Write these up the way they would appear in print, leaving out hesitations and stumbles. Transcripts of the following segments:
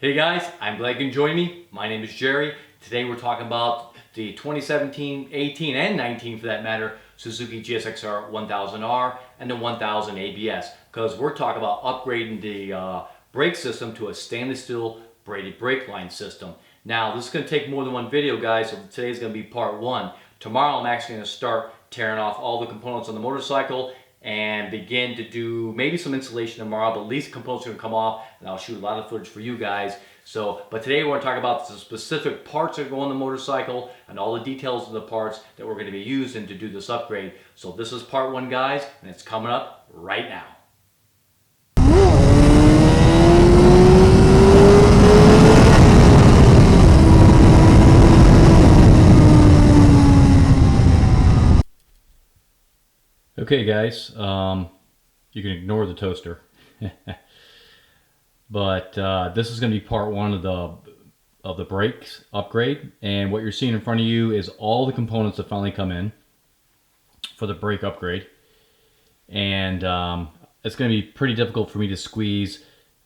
Hey guys, I'm glad you can join me. My name is Jerry. Today we're talking about the 2017, 18, and 19 for that matter, Suzuki GSX-R1000R and the 1000 ABS, because we're talking about upgrading the brake system to a stainless steel braided brake line system. Now this is going to take more than one video, guys, so today's going to be part one. Tomorrow I'm actually going to start tearing off all the components on the motorcycle and begin to do maybe some installation tomorrow, but at least components are going to come off, and I'll shoot a lot of footage for you guys. But today we're going to talk about the specific parts that go on the motorcycle and all the details of the parts that we're going to be using to do this upgrade. So this is part one, guys, and it's coming up right now. Okay, guys, you can ignore the toaster. But this is going to be part one of the brakes upgrade, and what you're seeing in front of you is all the components that finally come in for the brake upgrade. And it's going to be pretty difficult for me to squeeze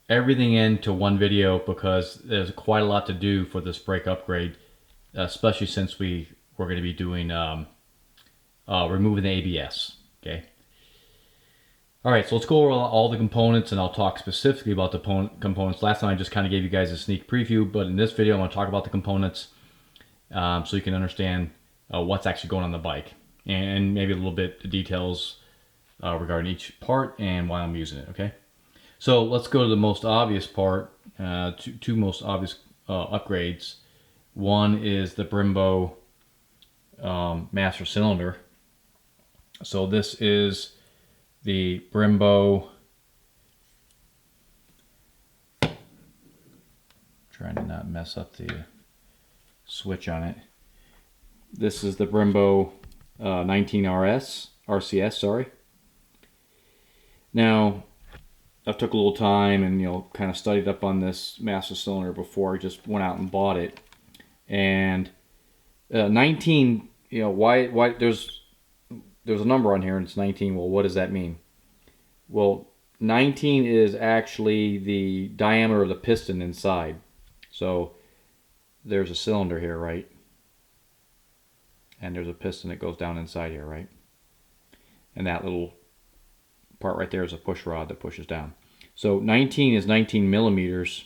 everything into one video because there's quite a lot to do for this brake upgrade, especially since we're going to be doing removing the ABS. Okay. All right, so let's go over all the components, and I'll talk specifically about the components. Last time I just kind of gave you guys a sneak preview, but in this video I want to talk about the components so you can understand what's actually going on the bike, and maybe a little bit of details regarding each part and why I'm using it, okay? So let's go to the most obvious part, two most obvious upgrades. One is the Brembo master cylinder. So this is the Brembo, trying to not mess up the switch on it. This is the Brembo 19 RCS, sorry. Now, I took a little time and kind of studied up on this master cylinder before I just went out and bought it. And 19, why there's a number on here and it's 19. Well, what does that mean? Well, 19 is actually the diameter of the piston inside. So there's a cylinder here, right? And there's a piston that goes down inside here, right? And that little part right there is a push rod that pushes down. So 19 is 19 millimeters,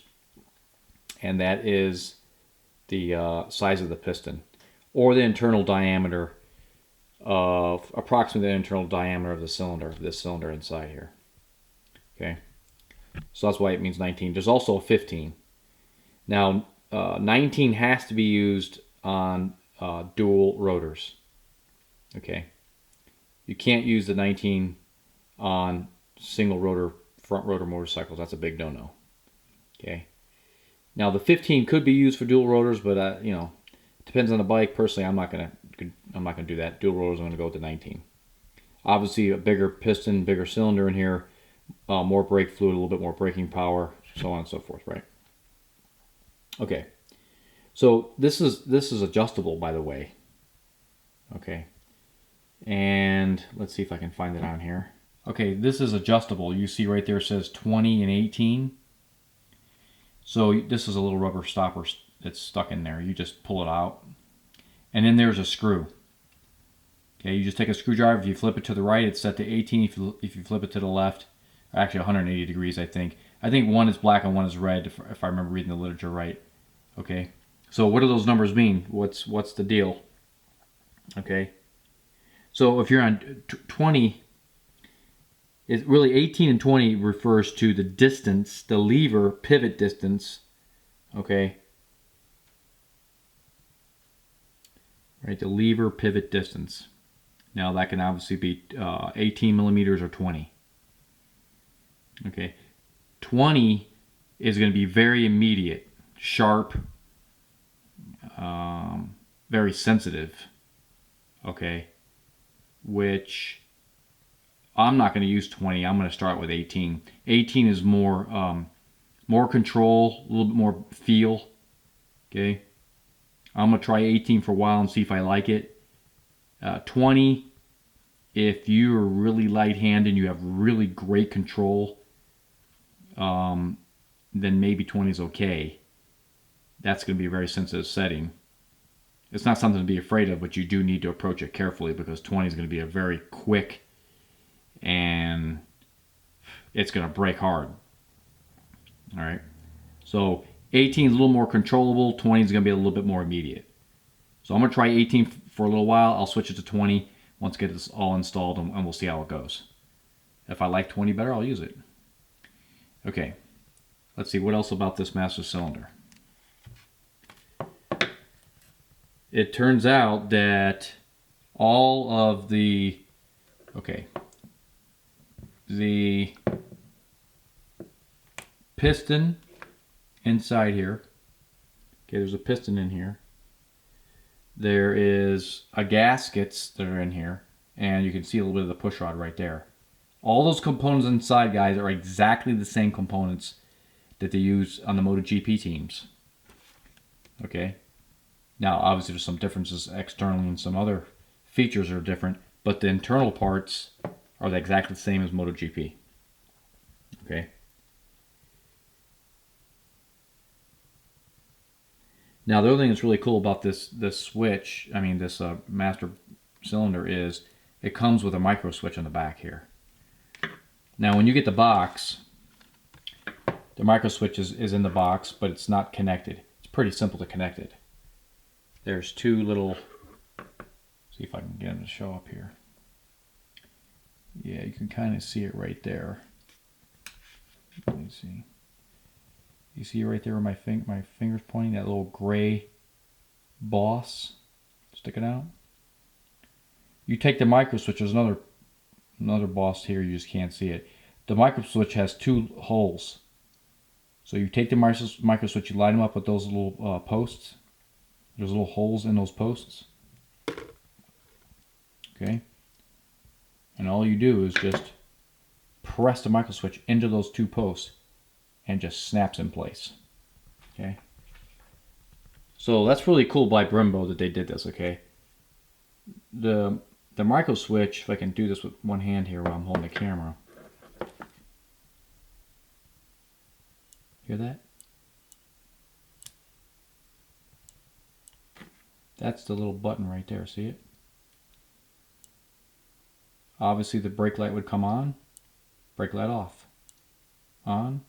and that is the size of the piston, or the internal diameter of approximately the internal diameter of the cylinder, this cylinder inside here. Okay, so that's why it means 19. There's also a 15. Now 19 has to be used on dual rotors. Okay, you can't use the 19 on single rotor, front rotor motorcycles. That's a big no-no. Okay, now the 15 could be used for dual rotors, but it depends on the bike. Personally, I'm not gonna do that. Dual rotors, I'm gonna go with the 19. Obviously, a bigger piston, bigger cylinder in here, more brake fluid, a little bit more braking power, so on and so forth, right? Okay, so this is adjustable, by the way. Okay, and let's see if I can find it on here. Okay, this is adjustable. You see right there it says 20 and 18. So this is a little rubber stopper that's stuck in there. You just pull it out. And then there's a screw. Okay, you just take a screwdriver. If you flip it to the right, it's set to 18. If you flip it to the left, actually 180 degrees, I think. I think one is black and one is red, if I remember reading the literature right. Okay, so what do those numbers mean? What's the deal? Okay, so if you're on 20, it's really 18 and 20 refers to the distance, the lever pivot distance. Okay. Right, the lever pivot distance. Now that can obviously be 18 millimeters or 20. Okay, 20 is going to be very immediate, sharp, very sensitive. Okay, which I'm not going to use 20. I'm going to start with 18. 18 is more control, a little bit more feel. Okay. I'm going to try 18 for a while and see if I like it. 20, if you're really light-handed and you have really great control, then maybe 20 is okay. That's going to be a very sensitive setting. It's not something to be afraid of, but you do need to approach it carefully because 20 is going to be a very quick and it's going to break hard. All right. So 18 is a little more controllable. 20 is going to be a little bit more immediate. So I'm going to try 18 for a little while. I'll switch it to 20 once I get this all installed, and we'll see how it goes. If I like 20 better, I'll use it. Okay. Let's see what else about this master cylinder. It turns out that all of the piston inside here, there's a piston in here. There is a gaskets that are in here, and you can see a little bit of the push rod right there. All those components inside, guys, are exactly the same components that they use on the MotoGP teams. Okay. Now, obviously, there's some differences externally, and some other features are different, but the internal parts are exactly the same as MotoGP. Okay. Now, the other thing that's really cool about this switch, this master cylinder, is it comes with a micro switch on the back here. Now, when you get the box, the micro switch is in the box, but it's not connected. It's pretty simple to connect it. There's two little, see if I can get them to show up here. Yeah, you can kind of see it right there. Let me see. You see right there where my finger's pointing, that little gray boss sticking out? You take the micro switch, there's another boss here, you just can't see it. The micro switch has two holes. So you take the micro switch, you line them up with those little posts. There's little holes in those posts. Okay. And all you do is just press the micro switch into those two posts and just snaps in place. Okay. So that's really cool by Brembo that they did this, okay? The micro switch, if I can do this with one hand here while I'm holding the camera. Hear that? That's the little button right there, see it? Obviously the brake light would come on, brake light off. On,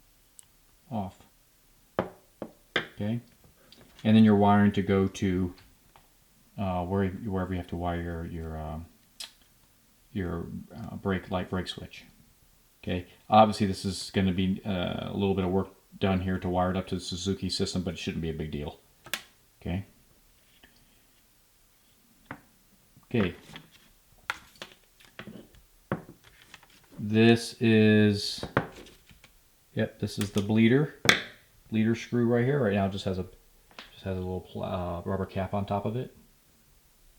off. Okay? And then your wiring to go to wherever you have to wire your brake switch. Okay? Obviously this is going to be a little bit of work done here to wire it up to the Suzuki system, but it shouldn't be a big deal. Okay? Okay. This is the bleeder screw right here. Right now it just has a little rubber cap on top of it.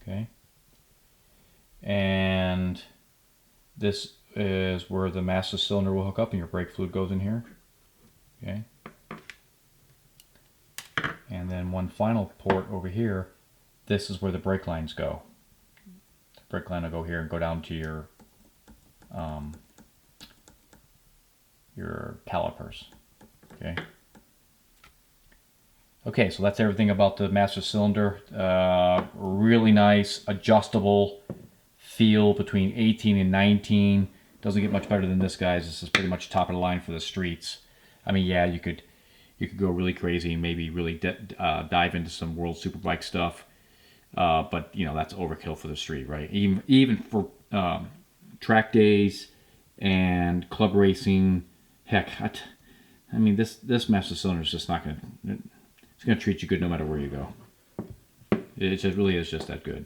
Okay. And this is where the master cylinder will hook up and your brake fluid goes in here. Okay. And then one final port over here. This is where the brake lines go. The brake line will go here and go down to your calipers. Okay. Okay, so that's everything about the master cylinder. Really nice, adjustable feel between 18 and 19. Doesn't get much better than this, guys. This is pretty much top of the line for the streets. I mean, yeah, you could go really crazy and maybe really dive into some World Superbike stuff. But you know, that's overkill for the street, right? Even for track days and club racing. Heck, I mean, this master cylinder is just not gonna. It's gonna treat you good no matter where you go. It just really is just that good.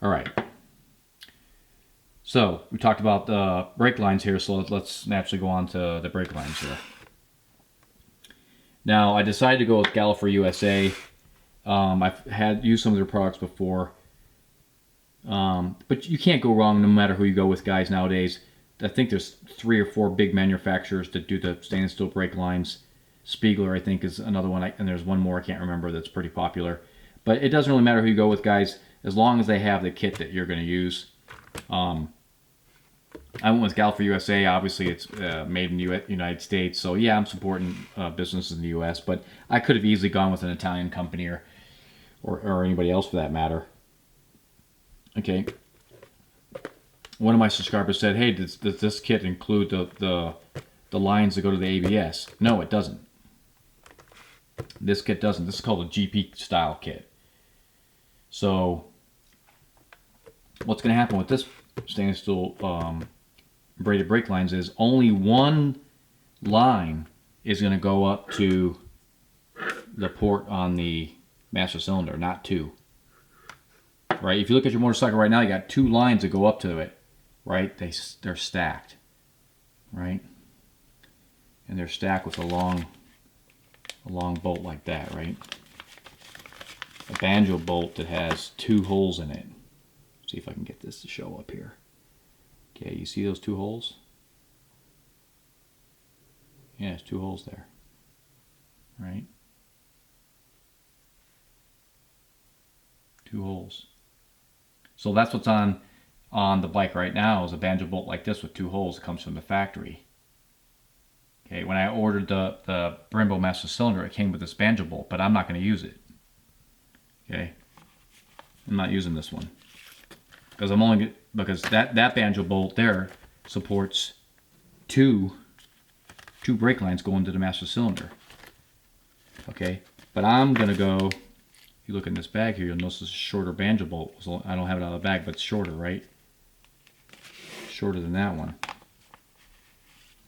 All right. So we talked about the brake lines here, so let's naturally go on to the brake lines here. Now I decided to go with Galfer USA. I've used some of their products before, but you can't go wrong no matter who you go with, guys, nowadays. I think there's 3 or 4 big manufacturers that do the stainless steel brake lines. Spiegler, I think, is another one, and there's one more I can't remember that's pretty popular. But it doesn't really matter who you go with, guys, as long as they have the kit that you're going to use. I went with Galfer USA. Obviously, it's made in the United States. So, yeah, I'm supporting businesses in the U.S., but I could have easily gone with an Italian company or anybody else for that matter. Okay. One of my subscribers said, hey, does this kit include the lines that go to the ABS? No, it doesn't. This kit doesn't. This is called a GP style kit. So what's going to happen with this stainless steel braided brake lines is only one line is going to go up to the port on the master cylinder, not two. Right? If you look at your motorcycle right now, you got two lines that go up to it. Right? They're stacked. Right? And they're stacked with a long bolt like that, right? A banjo bolt that has two holes in it. See if I can get this to show up here. Okay, you see those two holes? Yeah, there's two holes there. Right? Two holes. So that's what's on the bike right now, is a banjo bolt like this with two holes. It comes from the factory. Okay, when I ordered the Brembo master cylinder, it came with this banjo bolt, but I'm not going to use it. Okay, I'm not using this one because that banjo bolt there supports two brake lines going to the master cylinder. Okay, but I'm gonna go. If you look in this bag here, you'll notice it's a shorter banjo bolt. So I don't have it out of the bag, but it's shorter, right? Shorter than that one.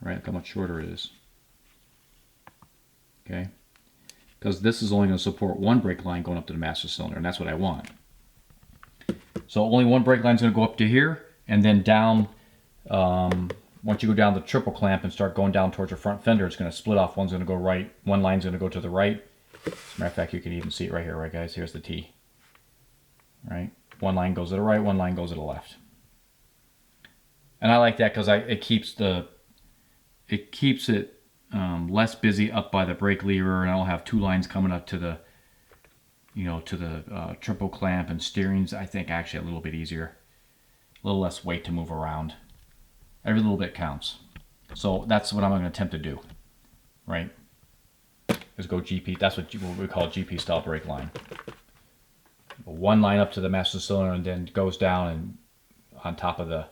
Right? Look how much shorter it is. Okay, because this is only going to support one brake line going up to the master cylinder, and that's what I want. So only one brake line is going to go up to here, and then down. Once you go down the triple clamp and start going down towards your front fender, it's going to split off. One's going to go right, one line's going to go to the right. As a matter of fact, you can even see it right here, right, guys? Here's the T. Right, one line goes to the right, one line goes to the left. And I like that because it keeps it less busy up by the brake lever, and I'll have two lines coming up to the, triple clamp, and steering's, I think, actually a little bit easier, a little less weight to move around. Every little bit counts. So that's what I'm going to attempt to do, right? Is go GP. That's what we call GP style brake line. One line up to the master cylinder, and then goes down and on top of the,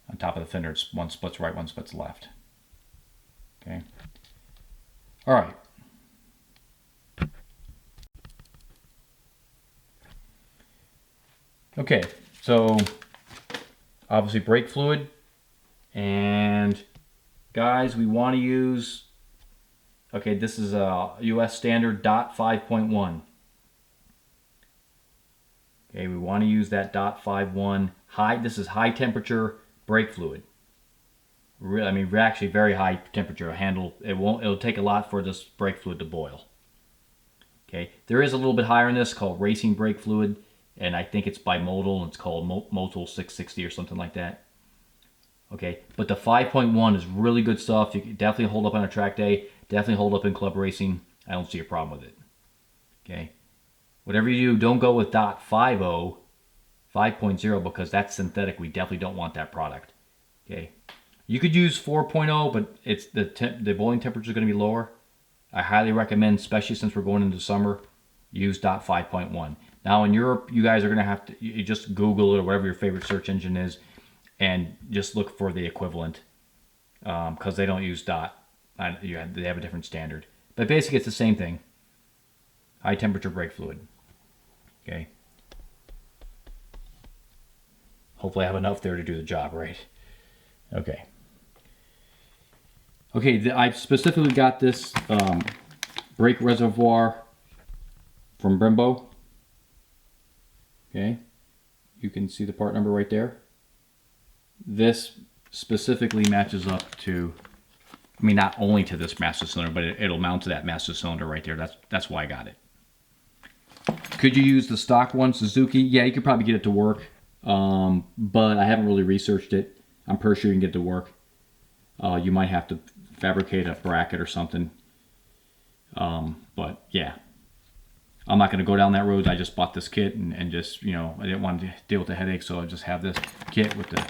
on top of the fender, one splits right, one splits left. Okay. All right. Okay, so obviously brake fluid, and guys, we want to use, okay, this is a US standard DOT 5.1. Okay, we want to use that DOT 5.1 this is high temperature brake fluid. Actually very high temperature. It'll take a lot for this brake fluid to boil. Okay, there is a little bit higher in this called racing brake fluid, and I think it's bimodal, and it's called Motul 660 or something like that. Okay, but the 5.1 is really good stuff. You can definitely hold up on a track day, definitely hold up in club racing. I don't see a problem with it. Okay, whatever you do, don't go with DOT 5.0, because that's synthetic. We definitely don't want that product. Okay, you could use 4.0, but it's the boiling temperature is going to be lower. I highly recommend, especially since we're going into summer, use DOT 5.1. Now in Europe, you guys are going to have to, you just Google it or whatever your favorite search engine is, and just look for the equivalent, because they don't use DOT. They have a different standard. But basically it's the same thing. High temperature brake fluid. Okay. Hopefully I have enough there to do the job, right? Okay. Okay, I specifically got this brake reservoir from Brembo. Okay, you can see the part number right there. This specifically matches up to, not only to this master cylinder, but it'll mount to that master cylinder right there. That's why I got it. Could you use the stock one, Suzuki? Yeah, you could probably get it to work, but I haven't really researched it. I'm pretty sure you can get it to work. You might have to fabricate a bracket or something, but yeah. I'm not going to go down that road. I just bought this kit and just, you know, I didn't want to deal with the headache, so I just have this kit with the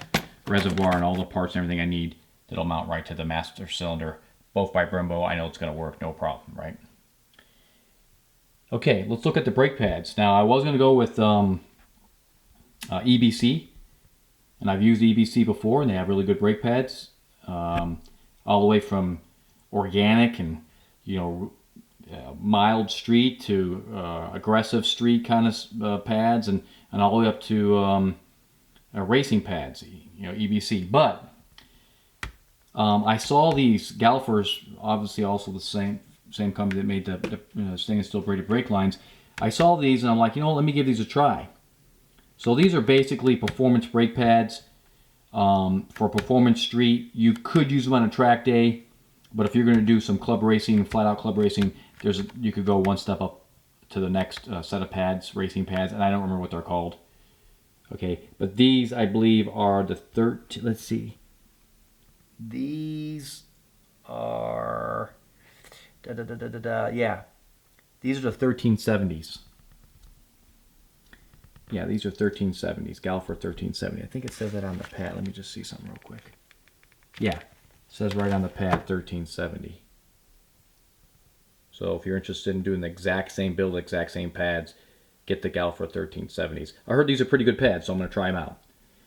reservoir and all the parts and everything I need that'll mount right to the master cylinder, both by Brembo. I know it's going to work, no problem, right? Okay, let's look at the brake pads. Now, I was going to go with EBC, and I've used EBC before, and they have really good brake pads, all the way from organic and, you know, mild street to aggressive street kind of pads, and all the way up to racing pads, you know, EBC. But I saw these Galfers, obviously also the same company that made the stainless steel braided brake lines. I saw these and I'm like, you know, let me give these a try. So these are basically performance brake pads for performance street. You could use them on a track day, but if you're going to do some club racing, flat out club racing, you could go one step up to the next set of pads, racing pads, and I don't remember what they're called. Okay, but these I believe are the 13. Let's see. These are yeah. These are the 1370s. Yeah, these are 1370s. Galfer 1370. I think it says that on the pad. Let me just see something real quick. Yeah, it says right on the pad 1370. So if you're interested in doing the exact same build, exact same pads, get the Galfer 1370s. I heard these are pretty good pads, so I'm going to try them out.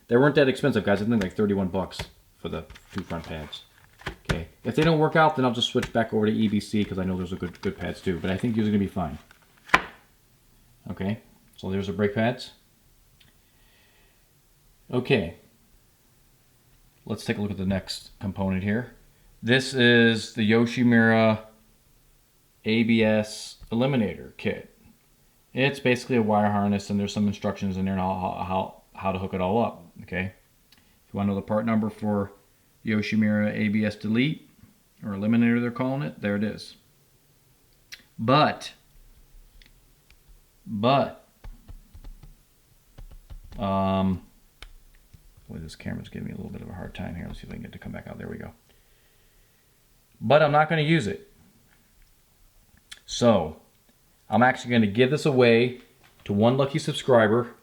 They weren't that expensive, guys. I think like 31 bucks for the 2 front pads. Okay, if they don't work out, then I'll just switch back over to EBC because I know those are good pads too. But I think these are going to be fine. Okay, so there's the brake pads. Okay, let's take a look at the next component here. This is the Yoshimura ABS eliminator kit. It's basically a wire harness, and there's some instructions in there on how to hook it all up. Okay, if you want to know the part number for Yoshimura ABS delete or eliminator, they're calling it, there it is. But boy, this camera's giving me a little bit of a hard time here. Let's see if I can get it to come back out. There we go. But I'm not going to use it. So I'm actually going to give this away to one lucky subscriber.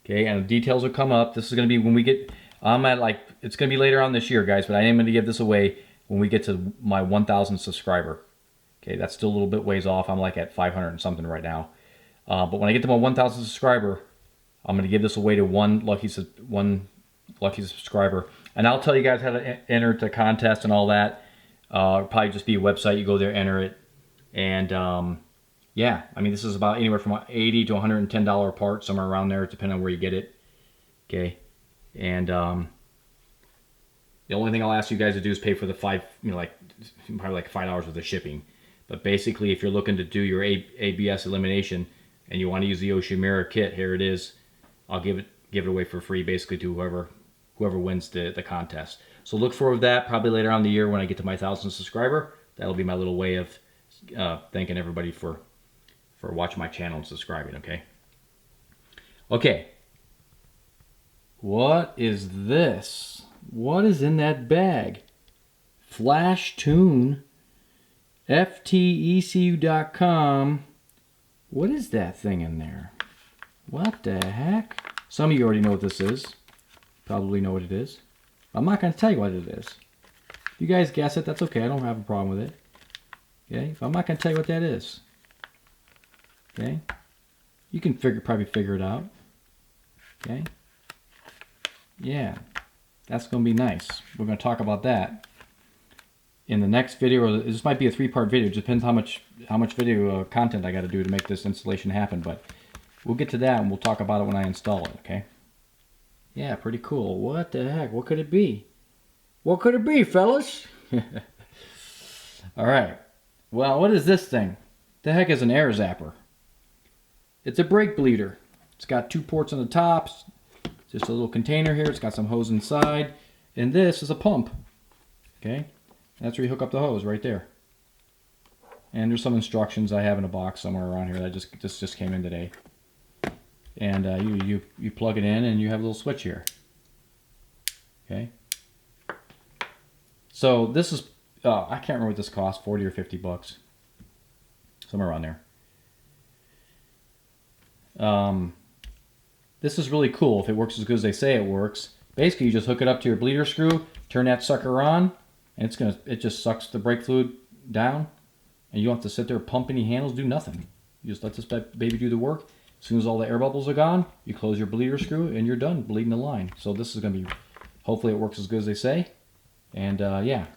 Okay, and the details will come up. This is going to be when we get, I'm at like, it's going to be later on this year, guys, but I am going to give this away when we get to my 1,000 subscriber. Okay, that's still a little bit ways off. I'm like at 500 and something right now. But when I get to my 1,000 subscriber, I'm going to give this away to one lucky subscriber. And I'll tell you guys how to enter the contest and all that. It'll probably just be a website. You go there, enter it. And yeah, I mean, this is about anywhere from $80 to $110 a part, somewhere around there, depending on where you get it. Okay. And the only thing I'll ask you guys to do is pay for the probably like $5 worth of shipping. But basically, if you're looking to do your ABS elimination and you want to use the Yoshimura kit, here it is. I'll give it away for free, basically, to whoever wins the contest. So look forward to that probably later on in the year when I get to my 1,000 subscriber. That'll be my little way of thanking everybody for watching my channel and subscribing. Okay. What is this? What is in that bag? Flash Tune. FTECU.com. What is that thing in there? What the heck? Some of you already know what this is. Probably know what it is. I'm not going to tell you what it is. If you guys guess it, that's okay. I don't have a problem with it. Okay? But I'm not going to tell you what that is. Okay? You can probably figure it out. Okay? Yeah. That's going to be nice. We're going to talk about that in the next video. Or this might be a 3-part video. It depends how much video content I got to do to make this installation happen. But we'll get to that and we'll talk about it when I install it. Okay? Yeah, pretty cool. What the heck? What could it be? What could it be, fellas? All right. Well, what is this thing? The heck is an air zapper? It's a brake bleeder. It's got 2 ports on the top. Just a little container here. It's got some hose inside. And this is a pump. Okay? That's where you hook up the hose right there. And there's some instructions I have in a box somewhere around here that just came in today. And you plug it in and you have a little switch here. Okay? So this is, I can't remember what this cost, 40 or 50 bucks. Somewhere around there. this is really cool if it works as good as they say it works. Basically, you just hook it up to your bleeder screw, turn that sucker on, and it just sucks the brake fluid down, and you don't have to sit there pumping any handles, do nothing. You just let this baby do the work. As soon as all the air bubbles are gone, you close your bleeder screw, and you're done bleeding the line. So this is going to be, hopefully it works as good as they say. And yeah.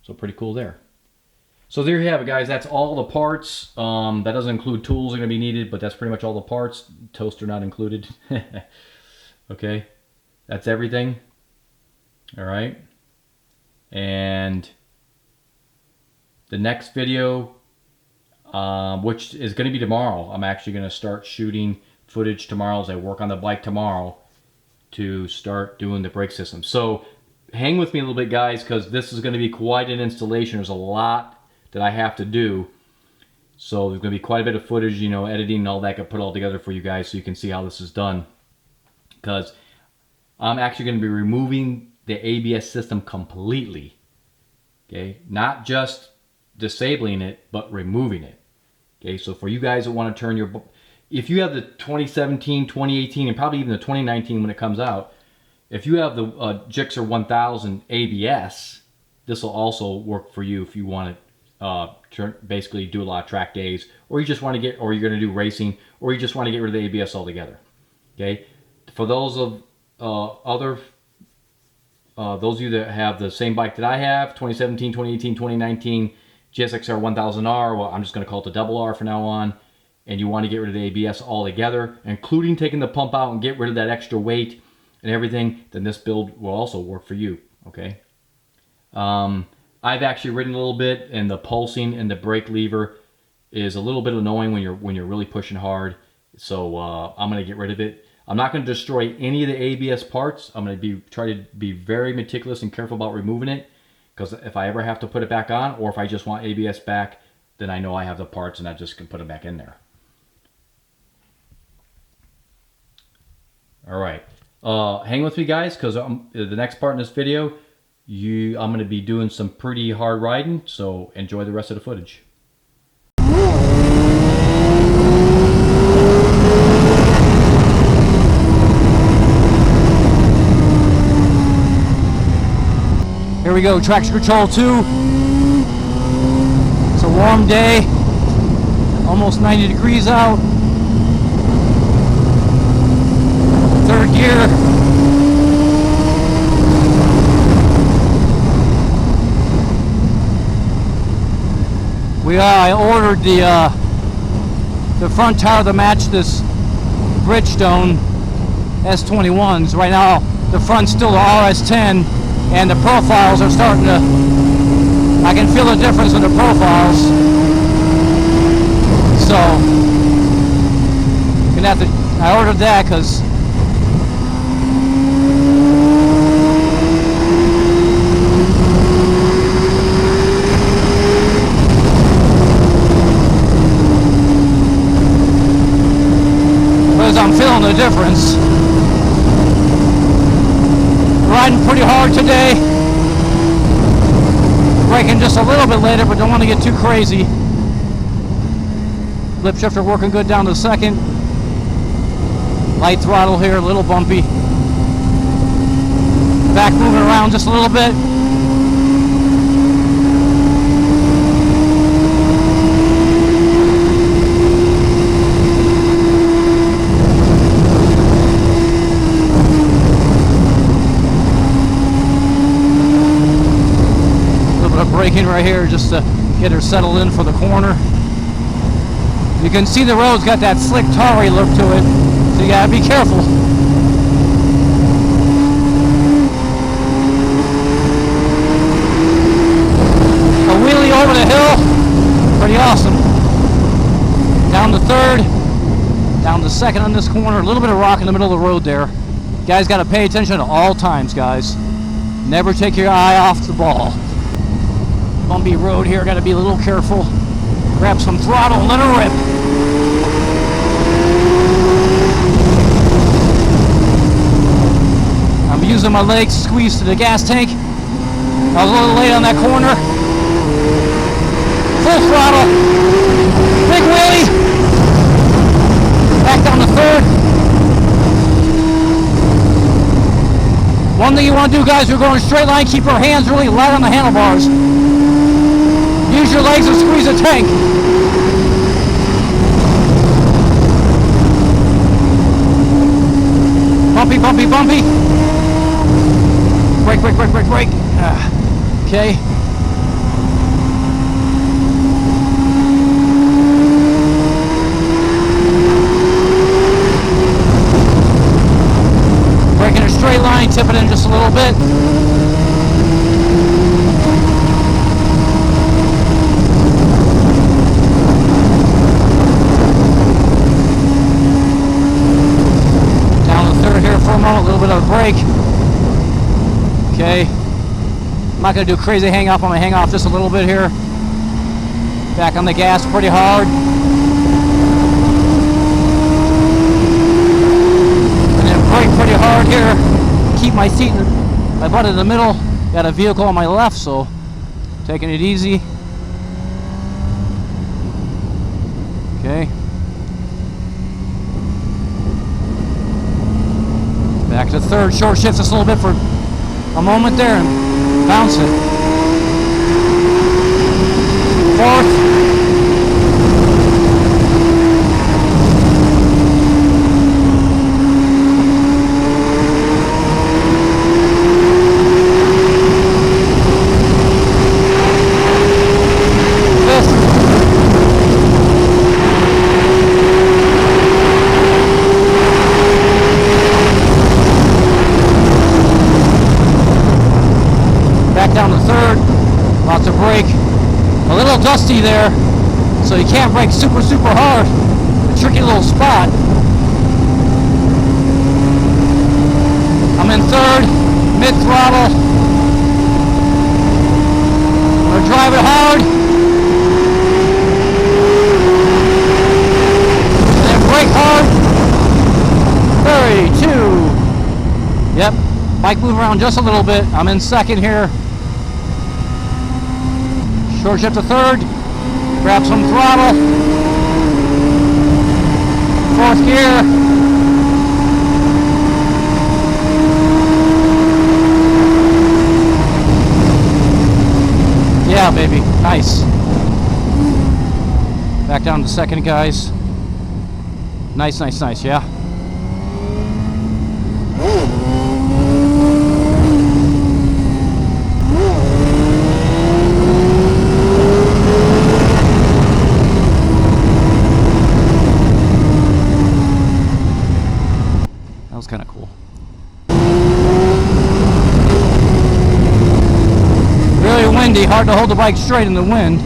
So pretty cool there. So there you have it, guys. That's all the parts. That doesn't include tools that are going to be needed, but that's pretty much all the parts. Toaster not included. Okay. That's everything. All right. And the next video, which is going to be tomorrow, I'm actually going to start shooting footage tomorrow as I work on the bike tomorrow to start doing the brake system. So hang with me a little bit, guys, because this is going to be quite an installation. There's a lot that I have to do. So there's going to be quite a bit of footage, you know, editing and all that, I put all together for you guys so you can see how this is done. Because I'm actually going to be removing the ABS system completely. Okay, not just disabling it, but removing it. Okay, so for you guys that want to turn your, if you have the 2017, 2018, and probably even the 2019 when it comes out, if you have the GSX-R1000 ABS, this will also work for you if you want to basically do a lot of track days, or you just want to get, or you're going to do racing, or you just want to get rid of the ABS altogether. Okay, for those of those of you that have the same bike that I have, 2017, 2018, 2019 GSX-R1000R, well, I'm just going to call it the double R from now on, and you want to get rid of the ABS altogether, including taking the pump out and get rid of that extra weight and everything, then this build will also work for you. Okay. I've actually ridden a little bit, and the pulsing and the brake lever is a little bit annoying when you're really pushing hard. So I'm going to get rid of it. I'm not going to destroy any of the ABS parts. I'm going to try to be very meticulous and careful about removing it, because if I ever have to put it back on, or if I just want ABS back, then I know I have the parts and I just can put it back in there. All right. Hang with me, guys, because the next part in this video, I'm going to be doing some pretty hard riding, so enjoy the rest of the footage. Here we go, traction control 2. It's a warm day, almost 90 degrees out. Third gear. I ordered the front tire to match this Bridgestone S21s. Right now, the front's still the RS10, and the profiles are starting to, I can feel the difference in the profiles. So, gonna have to, I ordered that because I'm feeling the difference. Riding pretty hard today. Braking just a little bit later, but don't want to get too crazy. Lip shifter working good down to second. Light throttle here, a little bumpy. Back moving around just a little bit. Braking right here just to get her settled in for the corner. You can see the road's got that slick tarry look to it, so you gotta be careful. A wheelie over the hill, pretty awesome. Down to third, down to second on this corner, a little bit of rock in the middle of the road there. You guys gotta pay attention at all times, guys. Never take your eye off the ball. Bumpy road here, got to be a little careful. Grab some throttle and let her rip. I'm using my legs to squeeze to the gas tank. I was a little late on that corner. Full throttle. Big wheelie. Back down the third. One thing you want to do, guys, we're going straight line. Keep your hands really light on the handlebars. Use your legs to squeeze the tank. Bumpy, bumpy, bumpy. Brake, brake, brake, brake, brake. Okay. Braking a straight line, tip it in just a little bit. For a moment, a little bit of a brake. Okay. I'm not going to do crazy hang off. I'm going to hang off just a little bit here. Back on the gas pretty hard. And then brake pretty hard here. Keep my seat, my butt in the middle. Got a vehicle on my left, so taking it easy. Okay. Back to third, short shift just a little bit for a moment there and bounce it. Fourth. Down the third, lots of brake, a little dusty there, so you can't brake super hard, a tricky little spot. I'm in third, mid throttle, I'm gonna drive it hard, and then brake hard, 3, 2, yep, bike move around just a little bit, I'm in second here. Short shift to third, grab some throttle, fourth gear, yeah baby, nice. Back down to second, guys. Nice, nice, nice, yeah. Kind of cool. Really windy, hard to hold the bike straight in the wind.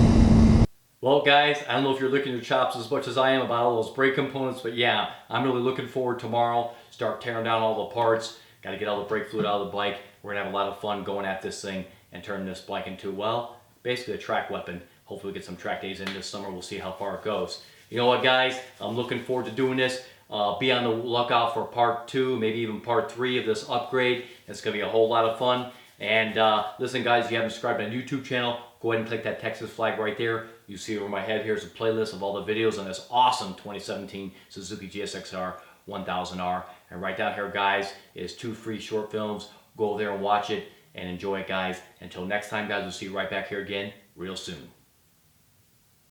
Well guys, I don't know if you're licking your chops as much as I am about all those brake components, but yeah, I'm really looking forward tomorrow. Start tearing down all the parts. Got to get all the brake fluid out of the bike. We're going to have a lot of fun going at this thing and turning this bike into, well, basically a track weapon. Hopefully we get some track days in this summer. We'll see how far it goes. You know what guys, I'm looking forward to doing this. Be on the lookout for part 2, maybe even part 3 of this upgrade. It's going to be a whole lot of fun. And listen guys, if you haven't subscribed to my YouTube channel, go ahead and click that Texas flag right there. You see over my head, here's a playlist of all the videos on this awesome 2017 Suzuki GSX-R1000R. And right down here guys is 2 free short films. Go there and watch it and enjoy it guys. Until next time guys, we'll see you right back here again real soon.